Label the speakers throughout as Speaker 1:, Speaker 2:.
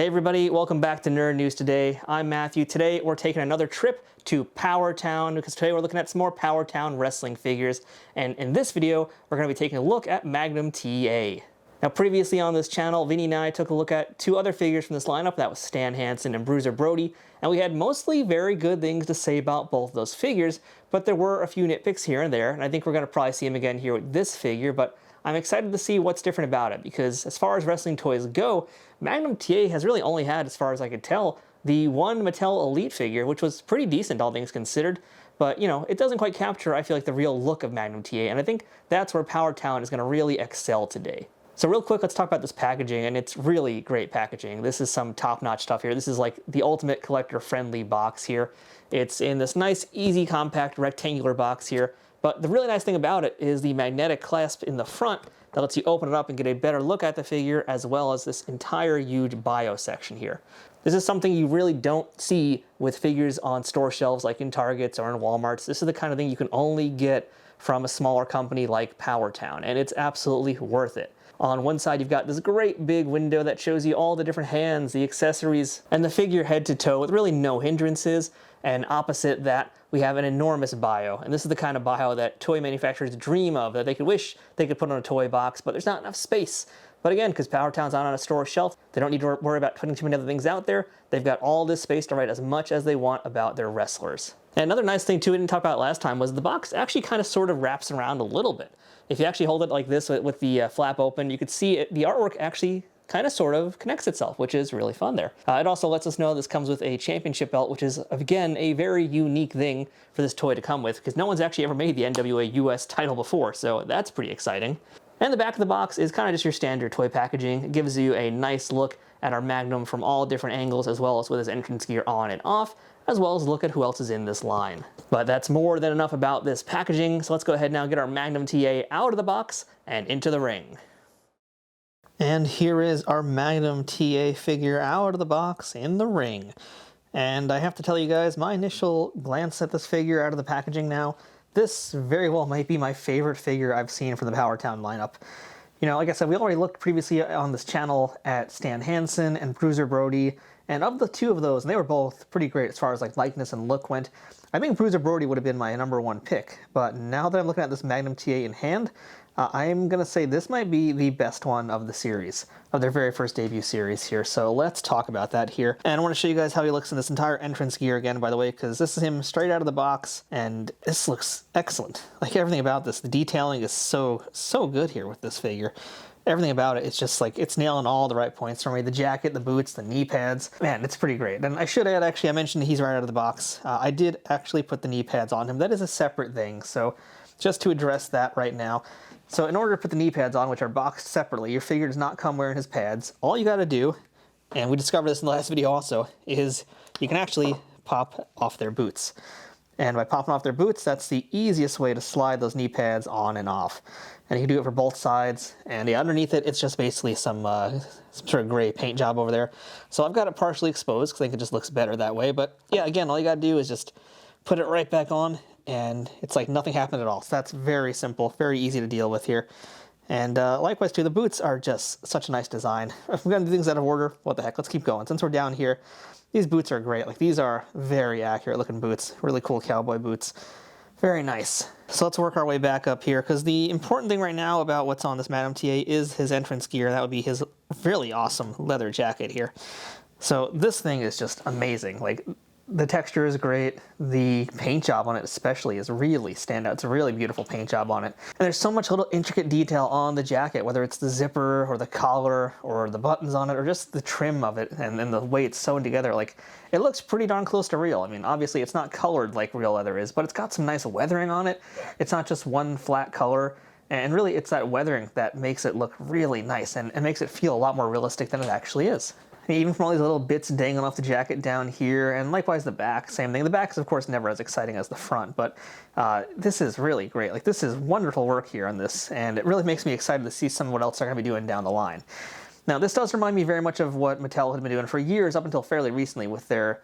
Speaker 1: Hey everybody, welcome back to Nerd News Today. I'm Matthew. Today we're taking another trip to PowerTown because today we're looking at some more PowerTown Wrestling figures. And in this video, we're going to be taking a look at Magnum TA. Now previously on this channel, Vinny and I took a look at two other figures from this lineup. That was Stan Hansen and Bruiser Brody. And we had mostly very good things to say about both of those figures, but there were a few nitpicks here and there. And I think we're going to probably see them again here with this figure, but I'm excited to see what's different about it because as far as wrestling toys go, Magnum TA has really only had, as far as I could tell, the one Mattel Elite figure, which was pretty decent, all things considered. But, you know, it doesn't quite capture, I feel like, the real look of Magnum TA, and I think that's where PowerTown is going to really excel today. So real quick, let's talk about this packaging, and it's really great packaging. This is some top-notch stuff here. This is like the ultimate collector-friendly box here. It's in this nice, easy, compact, rectangular box here. But the really nice thing about it is the magnetic clasp in the front that lets you open it up and get a better look at the figure, as well as this entire huge bio section here. This is something you really don't see with figures on store shelves like in Targets or in Walmarts. This is the kind of thing you can only get from a smaller company like PowerTown, and it's absolutely worth it. On one side, you've got this great big window that shows you all the different hands, the accessories, and the figure head to toe with really no hindrances. And opposite that, we have an enormous bio. And this is the kind of bio that toy manufacturers dream of, that they could wish they could put on a toy box, but there's not enough space. But again, because PowerTown's not on a store shelf, they don't need to worry about putting too many other things out there. They've got all this space to write as much as they want about their wrestlers. And another nice thing too, we didn't talk about last time, was the box actually kind of sort of wraps around a little bit. If you actually hold it like this with the flap open, you could see it, the artwork actually kind of sort of connects itself, which is really fun there. It also lets us know this comes with a championship belt, which is, again, a very unique thing for this toy to come with, because no one's actually ever made the NWA US title before, so that's pretty exciting. And the back of the box is kind of just your standard toy packaging. It gives you a nice look at our Magnum from all different angles, as well as with his entrance gear on and off, as well as look at who else is in this line. But that's more than enough about this packaging, so let's go ahead now and get our Magnum TA out of the box and into the ring. And here is our Magnum TA figure out of the box in the ring. And I have to tell you guys, my initial glance at this figure out of the packaging now, this very well might be my favorite figure I've seen for the PowerTown lineup. You know, like I said, we already looked previously on this channel at Stan Hansen and Bruiser Brody, and of the two of those, and they were both pretty great as far as like likeness and look went, I think Bruiser Brody would have been my #1 pick. But now that I'm looking at this Magnum TA in hand, I'm going to say this might be the best one of the series, of their very first debut series here. So let's talk about that here. And I want to show you guys how he looks in this entire entrance gear again, by the way, because this is him straight out of the box, and this looks excellent. Like everything about this, the detailing is so good here with this figure. Everything about it, it's just like, it's nailing all the right points for me. The jacket, the boots, the knee pads. Man, it's pretty great. And I should add, actually, I mentioned he's right out of the box. I did actually put the knee pads on him. That is a separate thing, so just to address that right now. So in order to put the knee pads on, which are boxed separately, your figure does not come wearing his pads. All you gotta do, and we discovered this in the last video also, is you can actually pop off their boots. And by popping off their boots, that's the easiest way to slide those knee pads on and off. And you can do it for both sides. And yeah, underneath it, it's just basically some sort of gray paint job over there. So I've got it partially exposed because I think it just looks better that way. But yeah, again, all you gotta do is just put it right back on, and it's like nothing happened at all. So that's very simple, very easy to deal with here. And likewise too, the boots are just such a nice design. If we're gonna do things out of order, what the heck, let's keep going. Since we're down here, these boots are great. Like, these are very accurate looking boots, really cool cowboy boots. Very nice. So let's work our way back up here, because the important thing right now about what's on this Magnum TA is his entrance gear. That would be his really awesome leather jacket here. So this thing is just amazing. Like, the texture is great. The paint job on it especially is really standout. It's a really beautiful paint job on it. And there's so much little intricate detail on the jacket, whether it's the zipper or the collar or the buttons on it or just the trim of it and the way it's sewn together. Like, it looks pretty darn close to real. I mean, obviously it's not colored like real leather is, but it's got some nice weathering on it. It's not just one flat color. And really, it's that weathering that makes it look really nice and makes it feel a lot more realistic than it actually is. Even from all these little bits dangling off the jacket down here, and likewise the back, same thing. The back is, of course, never as exciting as the front, but this is really great. Like, this is wonderful work here on this, and it really makes me excited to see some of what else they're going to be doing down the line. Now, this does remind me very much of what Mattel had been doing for years, up until fairly recently, with their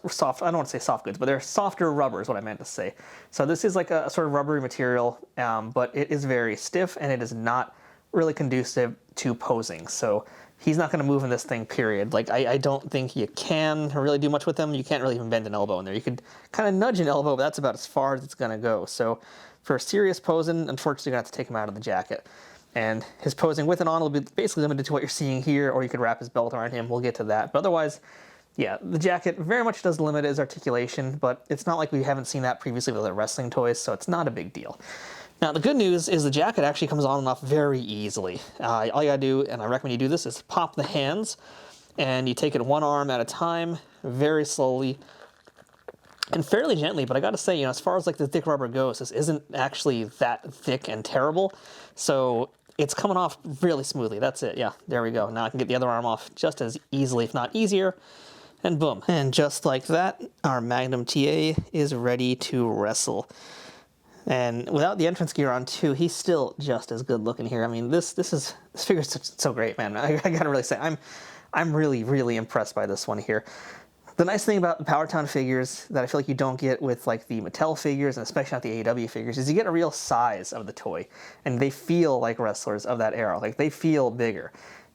Speaker 1: soft, I don't want to say soft goods, but they're softer rubber is what I meant to say. So this is like a sort of rubbery material, but it is very stiff, and it is not really conducive to posing. So he's not going to move in this thing, period. Like, I don't think you can really do much with him. You can't really even bend an elbow in there. You could kind of nudge an elbow, but that's about as far as it's going to go. So for serious posing, unfortunately, you're going to have to take him out of the jacket. And his posing with and on will be basically limited to what you're seeing here, or you could wrap his belt around him. We'll get to that. But otherwise, yeah, the jacket very much does limit his articulation, but it's not like we haven't seen that previously with other wrestling toys, so it's not a big deal. Now, the good news is the jacket actually comes on and off very easily. All you gotta do, and I recommend you do this, is pop the hands, and you take it one arm at a time, very slowly, and fairly gently. But I gotta say, as far as like the thick rubber goes, this isn't actually that thick and terrible, so it's coming off really smoothly. That's it, yeah, there we go. Now I can get the other arm off just as easily, if not easier, and boom. And just like that, our Magnum TA is ready to wrestle. And without the entrance gear on too, he's still just as good looking here. I mean, this figure's so great, man. I gotta really say, I'm really impressed by this one here. The nice thing about the PowerTown figures that I feel like you don't get with like the Mattel figures, and especially not the AEW figures, is you get a real size of the toy, and they feel like wrestlers of that era. Like, they feel bigger.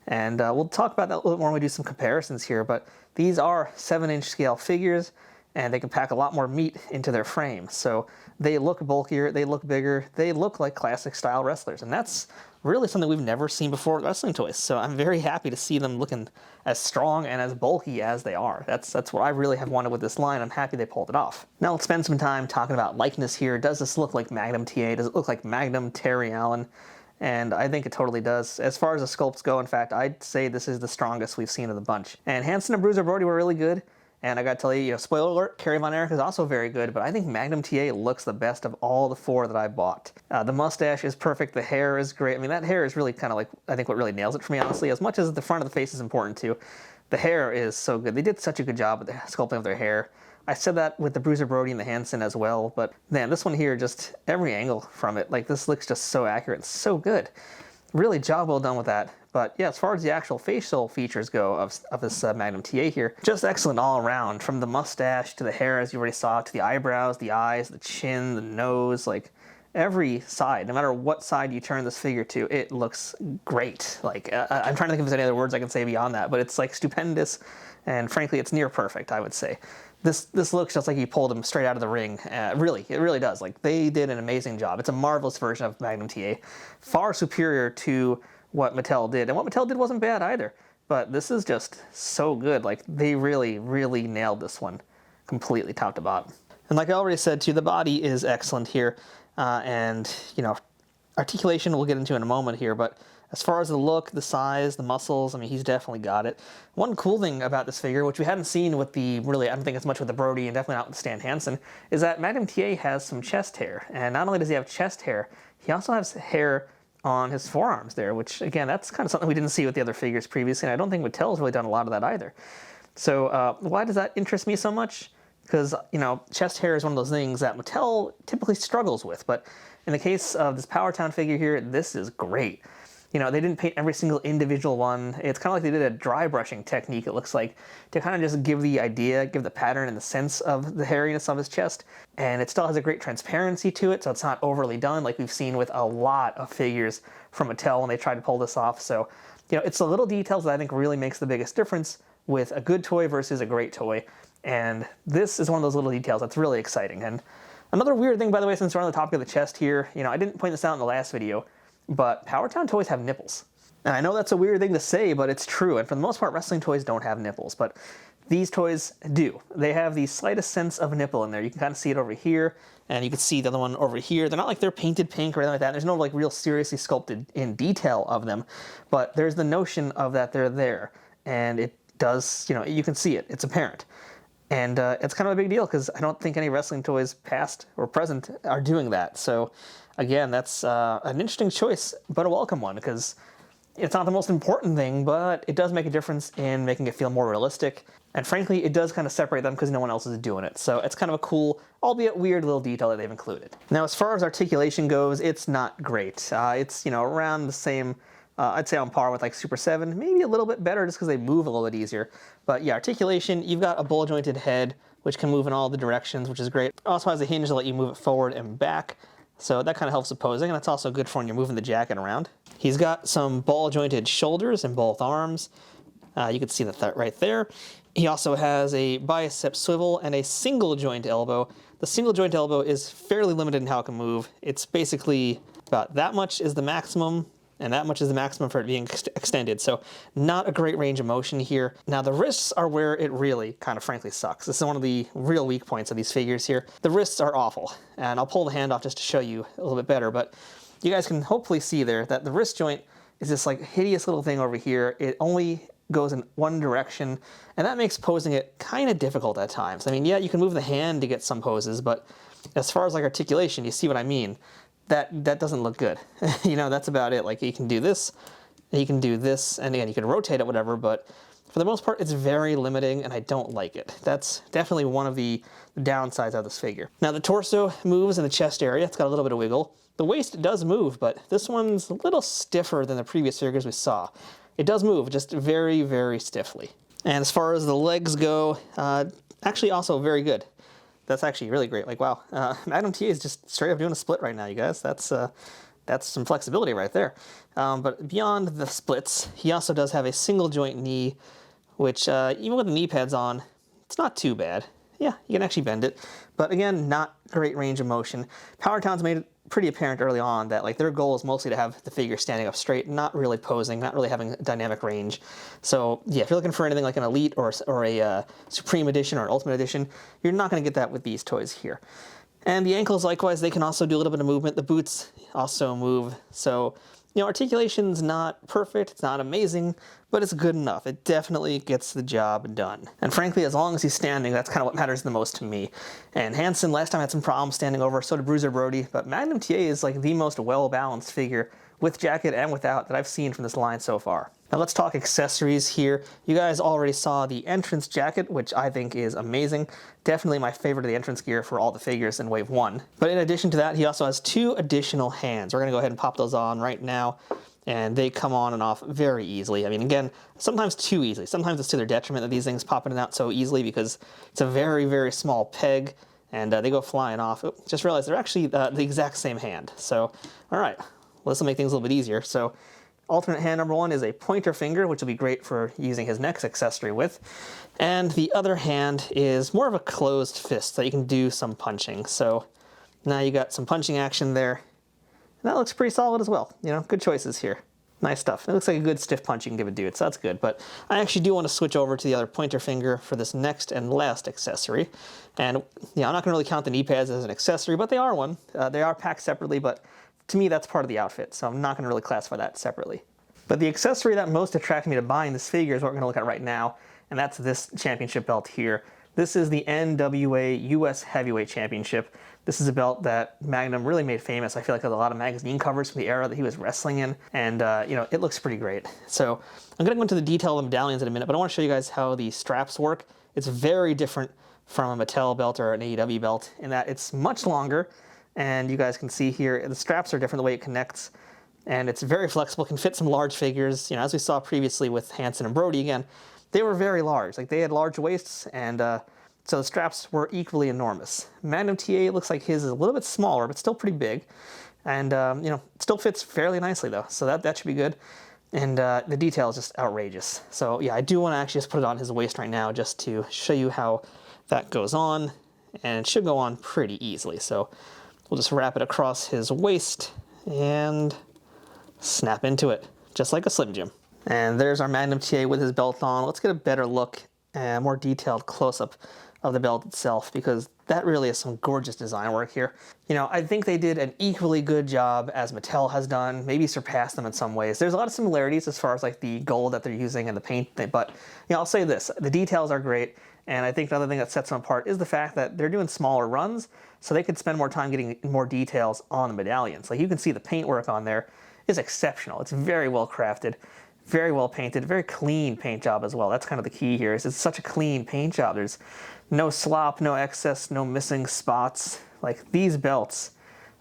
Speaker 1: And we'll talk about that a little bit more when we do some comparisons here, but these are 7-inch scale figures, and they can pack a lot more meat into their frame. So they look bulkier, they look bigger, they look like classic style wrestlers. And that's really something we've never seen before with wrestling toys. So I'm very happy to see them looking as strong and as bulky as they are. That's what I really have wanted with this line. I'm happy they pulled it off. Now let's spend some time talking about likeness here. Does this look like Magnum TA? Does it look like Magnum Terry Allen? And I think it totally does. As far as the sculpts go, in fact, I'd say this is the strongest we've seen of the bunch. And Hanson and Bruiser Brody were really good. And I gotta tell you, spoiler alert, Kerry Von Erich is also very good, but I think Magnum TA looks the best of all the 4 that I bought. The mustache is perfect, the hair is great. I mean, that hair is really kind of like, I think what really nails it for me, honestly. As much as the front of the face is important too, the hair is so good. They did such a good job with the sculpting of their hair. I said that with the Bruiser Brody and the Hanson as well, but man, this one here, just every angle from it, like, this looks just so accurate, it's so good. Really job well done with that. But yeah, as far as the actual facial features go of this Magnum TA here, just excellent all around. From the mustache to the hair, as you already saw, to the eyebrows, the eyes, the chin, the nose, like every side, no matter what side you turn this figure to, it looks great. Like, I'm trying to think if there's any other words I can say beyond that, but it's like stupendous, and frankly, it's near perfect, I would say. This looks just like you pulled him straight out of the ring. Really, it really does. Like, they did an amazing job. It's a marvelous version of Magnum TA, far superior to what Mattel did. And what Mattel did wasn't bad either, but this is just so good. Like, they really nailed this one completely, top to bottom. And like I already said too, the body is excellent here, and articulation we'll get into in a moment here, but as far as the look, the size, the muscles, I mean, he's definitely got it. One cool thing about this figure, which we hadn't seen with I don't think as much with the Brody, and definitely not with Stan Hansen, is that Magnum TA has some chest hair. And not only does he have chest hair, he also has hair on his forearms there, which, again, that's kind of something we didn't see with the other figures previously, and I don't think Mattel's really done a lot of that either. So why does that interest me so much? Because, chest hair is one of those things that Mattel typically struggles with, but in the case of this PowerTown figure here, this is great. They didn't paint every single individual one. It's kind of like they did a dry brushing technique, it looks like, to kind of just give the idea, give the pattern and the sense of the hairiness of his chest. And it still has a great transparency to it, so it's not overly done like we've seen with a lot of figures from Mattel when they tried to pull this off. So, it's the little details that I think really makes the biggest difference with a good toy versus a great toy. And this is one of those little details that's really exciting. And another weird thing, by the way, since we're on the topic of the chest here, I didn't point this out in the last video, but PowerTown toys have nipples. And I know that's a weird thing to say, but it's true. And for the most part, wrestling toys don't have nipples, but these toys do. They have the slightest sense of a nipple in there. You can kind of see it over here, and you can see the other one over here. They're not like they're painted pink or anything like that. There's no like real seriously sculpted in detail of them, but there's the notion of that they're there. And it does, you can see it. It's apparent. And it's kind of a big deal because I don't think any wrestling toys past or present are doing that. So again, that's an interesting choice, but a welcome one, because it's not the most important thing, but it does make a difference in making it feel more realistic. And frankly, it does kind of separate them because no one else is doing it. So it's kind of a cool, albeit weird little detail that they've included. Now, as far as articulation goes, it's not great. It's, around the same, I'd say on par with like Super 7, maybe a little bit better just because they move a little bit easier. But yeah, articulation, you've got a ball-jointed head, which can move in all the directions, which is great. It also has a hinge to let you move it forward and back. So that kind of helps with posing, and that's also good for when you're moving the jacket around. He's got some ball-jointed shoulders in both arms. You can see that right there. He also has a bicep swivel and a single joint elbow. The single joint elbow is fairly limited in how it can move. It's basically about that much is the maximum, and that much is the maximum for it being extended. So not a great range of motion here. Now the wrists are where it really kind of frankly sucks. This is one of the real weak points of these figures here. The wrists are awful, and I'll pull the hand off just to show you a little bit better, but you guys can hopefully see there that the wrist joint is this like hideous little thing over here. It only goes in one direction, and that makes posing it kind of difficult at times. I mean, yeah, you can move the hand to get some poses, but as far as like articulation, you see what I mean? That doesn't look good. You know, that's about it. Like you can do this, and you can do this, and again, you can rotate it, whatever, but for the most part, it's very limiting, and I don't like it. That's definitely one of the downsides of this figure. Now, the torso moves in the chest area. It's got a little bit of wiggle. The waist does move, but this one's a little stiffer than the previous figures we saw. It does move, just very, very stiffly. And as far as the legs go, actually also very good. That's actually really great. Like, wow, Magnum TA is just straight up doing a split right now, you guys. That's some flexibility right there. But beyond the splits, he also does have a single joint knee, which even with the knee pads on, it's not too bad. Yeah, you can actually bend it. But again, not great range of motion. PowerTown's made it pretty apparent early on that like their goal is mostly to have the figure standing up straight, not really posing, not really having dynamic range. So yeah, if you're looking for anything like an Elite or a Supreme Edition or an Ultimate Edition, you're not going to get that with these toys here. And the ankles, likewise, they can also do a little bit of movement. The boots also move. So, you know, articulation's not perfect, it's not amazing, but it's good enough. It definitely gets the job done. And frankly, as long as he's standing, that's kind of what matters the most to me. And Hansen last time had some problems standing over, so did Bruiser Brody, but Magnum TA is like the most well-balanced figure with jacket and without that I've seen from this line so far. Now let's talk accessories here. You guys already saw the entrance jacket, which I think is amazing. Definitely my favorite of the entrance gear for all the figures in Wave 1. But in addition to that, he also has 2 additional hands. We're going to go ahead and pop those on right now, and they come on and off very easily. I mean, again, sometimes too easily. Sometimes it's to their detriment that these things pop in and out so easily because it's a very, very small peg, and they go flying off. Oh, just realized they're actually the exact same hand. So, all right, well, this will make things a little bit easier. So, alternate hand number 1 is a pointer finger, which will be great for using his next accessory with. And the other hand is more of a closed fist that you can do some punching. So now you got some punching action there. And that looks pretty solid as well. You know, good choices here. Nice stuff. It looks like a good stiff punch you can give a dude, so that's good. But I actually do want to switch over to the other pointer finger for this next and last accessory. And yeah, I'm not going to really count the knee pads as an accessory, but they are one. They are packed separately, but to me, that's part of the outfit, so I'm not going to really classify that separately. But the accessory that most attracted me to buying this figure is what we're going to look at right now, and that's this championship belt here. This is the NWA US Heavyweight Championship. This is a belt that Magnum really made famous. I feel like there's a lot of magazine covers from the era that he was wrestling in, and you know, it looks pretty great. So I'm going to go into the detail of the medallions in a minute, but I want to show you guys how the straps work. It's very different from a Mattel belt or an AEW belt in that it's much longer. And you guys can see here, the straps are different the way it connects, and it's very flexible, can fit some large figures. You know, as we saw previously with Hansen and Brody, again, they were very large. Like, they had large waists, and so the straps were equally enormous. Magnum TA looks like his is a little bit smaller, but still pretty big. And, you know, it still fits fairly nicely, though, so that should be good. And the detail is just outrageous. So, yeah, I do want to actually just put it on his waist right now just to show you how that goes on, and it should go on pretty easily. So we'll just wrap it across his waist and snap into it, just like a Slim Jim. And there's our Magnum TA with his belt on. Let's get a better look and more detailed close-up of the belt itself, because that really is some gorgeous design work here. You know, I think they did an equally good job as Mattel has done, maybe surpassed them in some ways. There's a lot of similarities as far as like the gold that they're using and the paint, but you know, I'll say this, the details are great. And I think another thing that sets them apart is the fact that they're doing smaller runs, so they could spend more time getting more details on the medallions. Like, you can see the paint work on there is exceptional. It's very well crafted, very well painted, very clean paint job as well. That's kind of the key here, is it's such a clean paint job. There's no slop, no excess, no missing spots. Like, these belts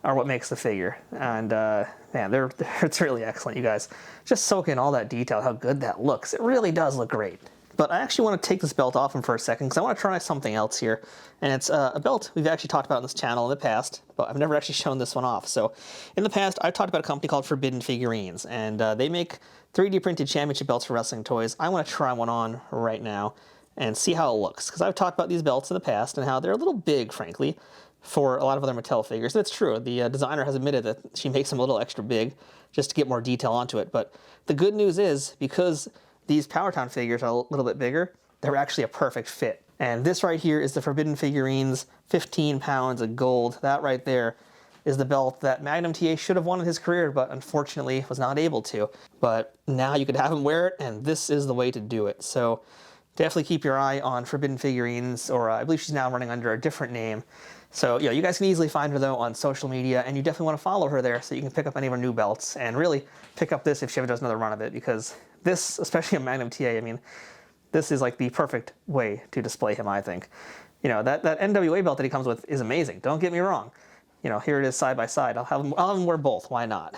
Speaker 1: are what makes the figure. And man, it's really excellent, you guys. Just soak in all that detail, how good that looks. It really does look great. But I actually want to take this belt off him for a second because I want to try something else here. And it's a belt we've actually talked about on this channel in the past, but I've never actually shown this one off. So in the past, I've talked about a company called Forbidden Figurines, and they make 3D printed championship belts for wrestling toys. I want to try one on right now and see how it looks, because I've talked about these belts in the past and how they're a little big, frankly, for a lot of other Mattel figures. That's true. The designer has admitted that she makes them a little extra big just to get more detail onto it. But the good news is, because these PowerTown figures are a little bit bigger, they're actually a perfect fit. And this right here is the Forbidden Figurines 15 pounds of gold. That right there is the belt that Magnum TA should have won in his career, but unfortunately was not able to. But now you could have him wear it, and this is the way to do it. So definitely keep your eye on Forbidden Figurines, or I believe she's now running under a different name. So yeah, you guys can easily find her though on social media, and you definitely want to follow her there so you can pick up any of her new belts, and really pick up this if she ever does another run of it, because this, especially a Magnum TA, I mean, this is like the perfect way to display him, I think. You know, that NWA belt that he comes with is amazing, don't get me wrong. You know, here it is side by side. I'll have him wear both, why not?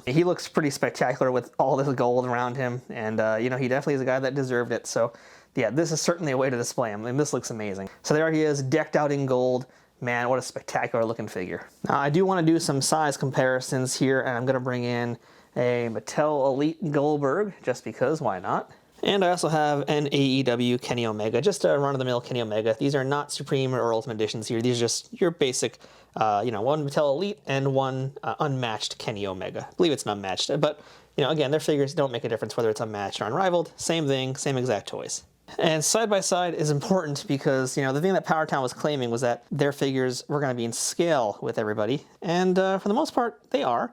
Speaker 1: He looks pretty spectacular with all this gold around him, and you know, he definitely is a guy that deserved it. So yeah, this is certainly a way to display him, and this looks amazing. So there he is, decked out in gold. Man, what a spectacular looking figure. Now, I do want to do some size comparisons here, and I'm going to bring in a Mattel Elite Goldberg, just because, why not? And I also have an AEW Kenny Omega, just a run-of-the-mill Kenny Omega. These are not Supreme or Ultimate Editions here. These are just your basic, you know, one Mattel Elite and one unmatched Kenny Omega. I believe it's an unmatched, but, you know, again, their figures don't make a difference whether it's unmatched or unrivaled. Same thing, same exact toys. And side by side is important because, you know, the thing that PowerTown was claiming was that their figures were going to be in scale with everybody. And for the most part, they are.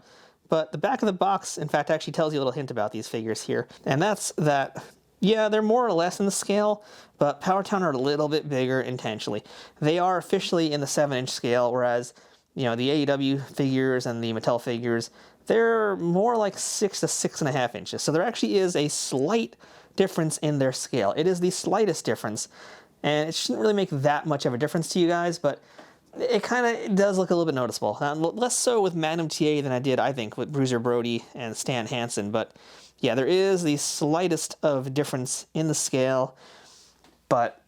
Speaker 1: But the back of the box, in fact, actually tells you a little hint about these figures here. And that's that, yeah, they're more or less in the scale, but PowerTown are a little bit bigger intentionally. They are officially in the 7-inch scale, whereas, you know, the AEW figures and the Mattel figures, they're more like 6 to 6.5 inches. So there actually is a slight difference in their scale. It is the slightest difference, and it shouldn't really make that much of a difference to you guys, but it kind of does look a little bit noticeable. Now, less so with Magnum TA than I did, I think, with Bruiser Brody and Stan Hansen, but yeah, there is the slightest of difference in the scale, but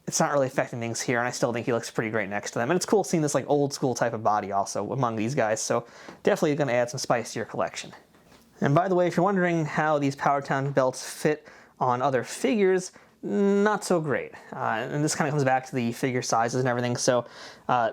Speaker 1: it's not really affecting things here, and I still think he looks pretty great next to them. And it's cool seeing this like old school type of body also among these guys, so definitely going to add some spice to your collection. And by the way, if you're wondering how these PowerTown belts fit on other figures, not so great. And this kind of comes back to the figure sizes and everything. So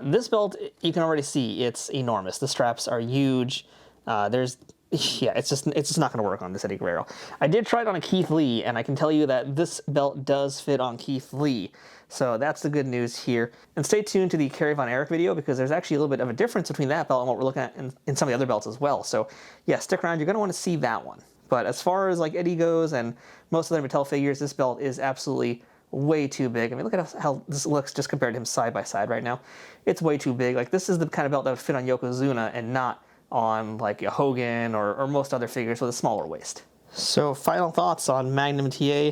Speaker 1: this belt, you can already see it's enormous. The straps are huge. Yeah, it's just not going to work on this Eddie Guerrero. I did try it on a Keith Lee, and I can tell you that this belt does fit on Keith Lee. So that's the good news here. And stay tuned to the Kerry Von Erich video, because there's actually a little bit of a difference between that belt and what we're looking at in some of the other belts as well. So yeah, stick around. You're going to want to see that one. But as far as like Eddie goes and most other Mattel figures, this belt is absolutely way too big. I mean, look at how this looks just compared to him side by side right now. It's way too big. Like, this is the kind of belt that would fit on Yokozuna and not on like a Hogan or most other figures with a smaller waist. So final thoughts on Magnum TA.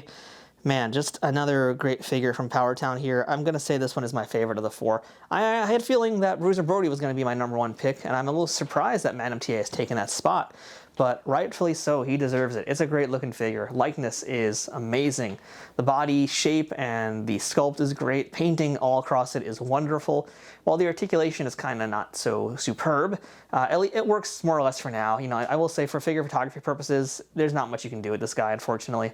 Speaker 1: Man, just another great figure from PowerTown here. I'm going to say this one is my favorite of the four. I had a feeling that Bruiser Brody was going to be my #1 pick, and I'm a little surprised that Magnum TA has taken that spot. But rightfully so, he deserves it. It's a great looking figure. Likeness is amazing. The body shape and the sculpt is great. Painting all across it is wonderful. While the articulation is kind of not so superb, it works more or less for now. You know, I will say for figure photography purposes, there's not much you can do with this guy, unfortunately.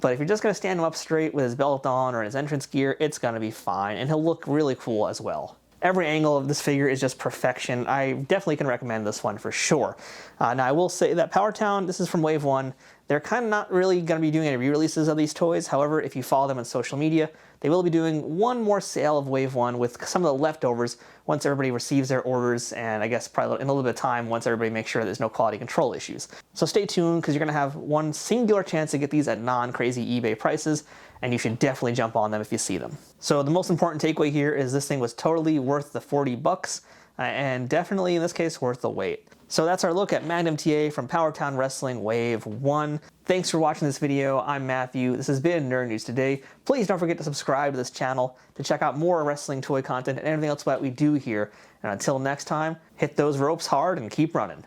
Speaker 1: But if you're just going to stand him up straight with his belt on or his entrance gear, it's going to be fine. And he'll look really cool as well. Every angle of this figure is just perfection. I definitely can recommend this one for sure. Now I will say that PowerTown, this is from Wave 1, they're kind of not really going to be doing any re-releases of these toys. However, if you follow them on social media, they will be doing one more sale of Wave 1 with some of the leftovers once everybody receives their orders, and I guess probably in a little bit of time once everybody makes sure there's no quality control issues. So stay tuned, because you're going to have one singular chance to get these at non-crazy eBay prices, and you should definitely jump on them if you see them. So the most important takeaway here is this thing was totally worth the 40 bucks, and definitely in this case worth the wait. So that's our look at Magnum TA from PowerTown Wrestling Wave 1. Thanks for watching this video. I'm Matthew. This has been Nerd News Today. Please don't forget to subscribe to this channel to check out more wrestling toy content and everything else that we do here. And until next time, hit those ropes hard and keep running.